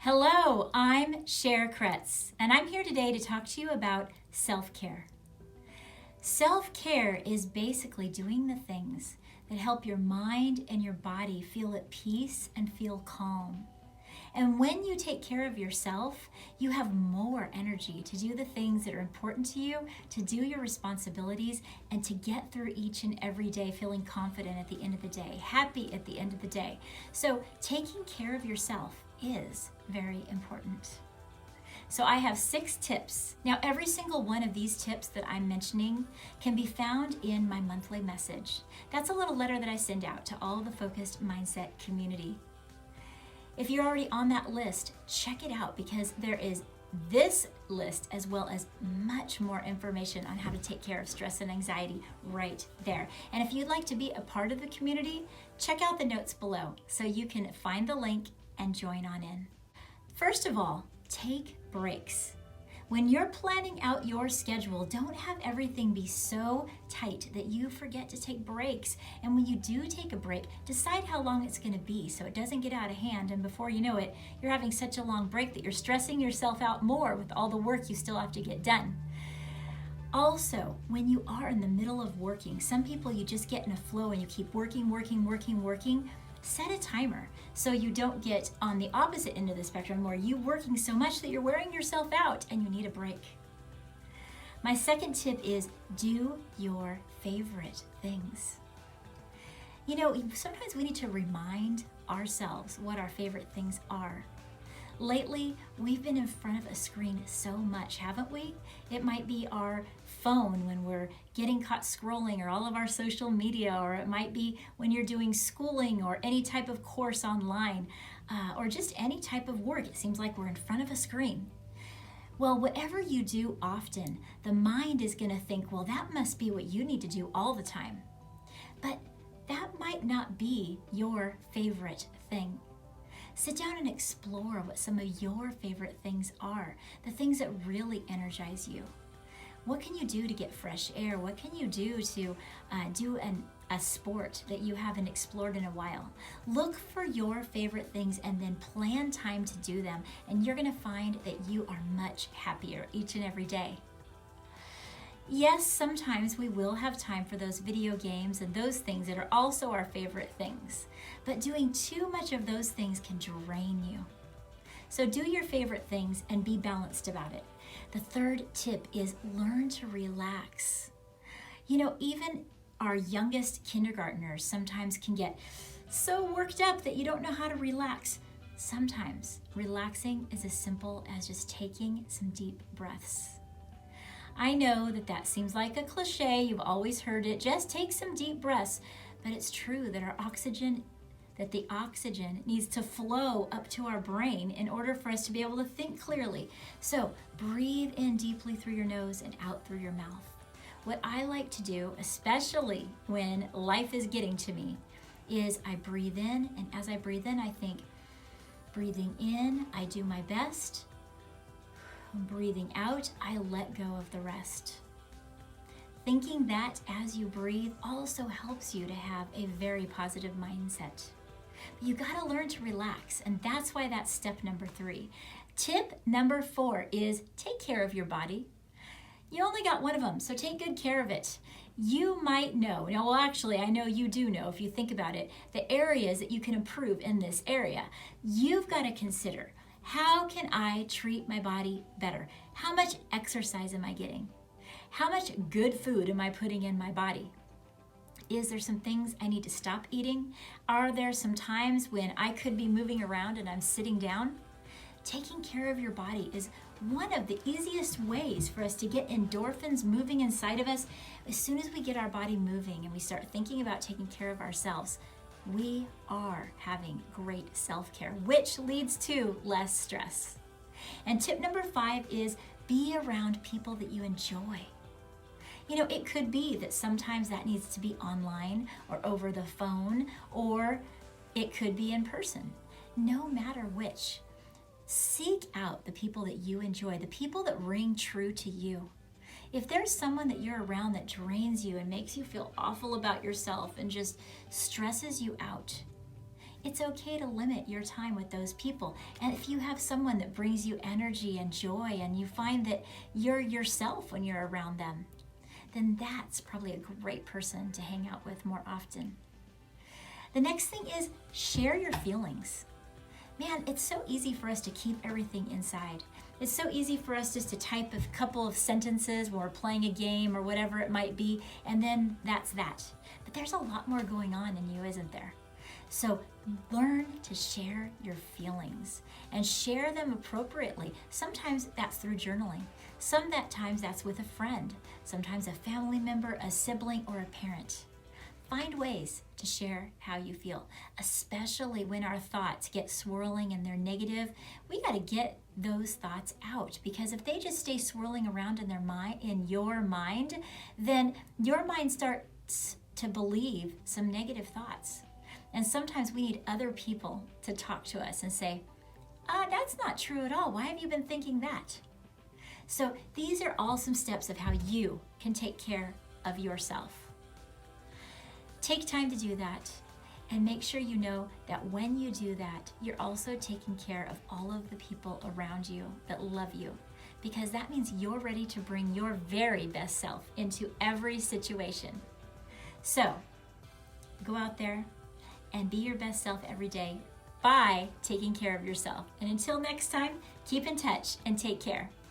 Hello, I'm Cher Kretz, and I'm here today to talk to you about self-care. Self-care is basically doing the things that help your mind and your body feel at peace and feel calm. And when you take care of yourself, you have more energy to do the things that are important to you, to do your responsibilities, and to get through each and every day feeling confident at the end of the day, happy at the end of the day. So taking care of yourself is very important. So I have 6 tips. Now, every single one of these tips that I'm mentioning can be found in my monthly message. That's a little letter that I send out to all the Focused Mindset community. If you're already on that list, check it out because there is this list as well as much more information on how to take care of stress and anxiety right there. And if you'd like to be a part of the community, check out the notes below so you can find the link and join on in. First of all, take breaks. When you're planning out your schedule, don't have everything be so tight that you forget to take breaks. And when you do take a break, decide how long it's going to be so it doesn't get out of hand. And before you know it, you're having such a long break that you're stressing yourself out more with all the work you still have to get done. Also, when you are in the middle of working, some people you just get in a flow and you keep working. Set a timer so you don't get on the opposite end of the spectrum where you're working so much that you're wearing yourself out and you need a break. My second tip is do your favorite things. You know, sometimes we need to remind ourselves what our favorite things are. Lately, we've been in front of a screen so much, haven't we? It might be our phone when we're getting caught scrolling, or all of our social media, or it might be when you're doing schooling or any type of course online, or just any type of work. It seems like we're in front of a screen. Well, whatever you do often, the mind is going to think, well, that must be what you need to do all the time. But that might not be your favorite thing. Sit down and explore what some of your favorite things are, the things that really energize you. What can you do to get fresh air? What can you do to do a sport that you haven't explored in a while? Look for your favorite things and then plan time to do them, and you're going to find that you are much happier each and every day. Yes, sometimes we will have time for those video games and those things that are also our favorite things. But doing too much of those things can drain you. So do your favorite things and be balanced about it. The third tip is learn to relax. You know, even our youngest kindergartners sometimes can get so worked up that you don't know how to relax. Sometimes relaxing is as simple as just taking some deep breaths. I know that seems like a cliche, you've always heard it, just take some deep breaths, but it's true that the oxygen needs to flow up to our brain in order for us to be able to think clearly. So breathe in deeply through your nose and out through your mouth. What I like to do, especially when life is getting to me, is I breathe in, and as I breathe in, I think, breathing in, I do my best. Breathing out, I let go of the rest. Thinking that as you breathe also helps you to have a very positive mindset. But you gotta learn to relax, and that's why that's step number 3. Tip number 4 is take care of your body. You only got one of them, so take good care of it. You might know, well actually I know you do know if you think about it, the areas that you can improve in this area. You've got to consider, how can I treat my body better? How much exercise am I getting? How much good food am I putting in my body? Is there some things I need to stop eating? Are there some times when I could be moving around and I'm sitting down? Taking care of your body is one of the easiest ways for us to get endorphins moving inside of us. As soon as we get our body moving and we start thinking about taking care of ourselves, we are having great self-care, which leads to less stress. And tip number 5 is be around people that you enjoy. You know, it could be that sometimes that needs to be online or over the phone, or it could be in person. No matter which, seek out the people that you enjoy, the people that ring true to you. If there's someone that you're around that drains you and makes you feel awful about yourself and just stresses you out, It's okay to limit your time with those people. And if you have someone that brings you energy and joy and you find that you're yourself when you're around them, then that's probably a great person to hang out with more often. The next thing is share your feelings. Man, it's so easy for us to keep everything inside. It's so easy for us just to type a couple of sentences when we're playing a game or whatever it might be, and then that's that. But there's a lot more going on in you, isn't there? So learn to share your feelings and share them appropriately. Sometimes that's through journaling. Sometimes that's with a friend. Sometimes a family member, a sibling, or a parent. Find ways to share how you feel, especially when our thoughts get swirling and they're negative. We got to get those thoughts out, because if they just stay swirling around in your mind, then your mind starts to believe some negative thoughts. And sometimes we need other people to talk to us and say, that's not true at all. Why have you been thinking that? So these are all some steps of how you can take care of yourself. Take time to do that, and make sure you know that when you do that, you're also taking care of all of the people around you that love you, because that means you're ready to bring your very best self into every situation. So go out there and be your best self every day by taking care of yourself. And until next time, keep in touch and take care.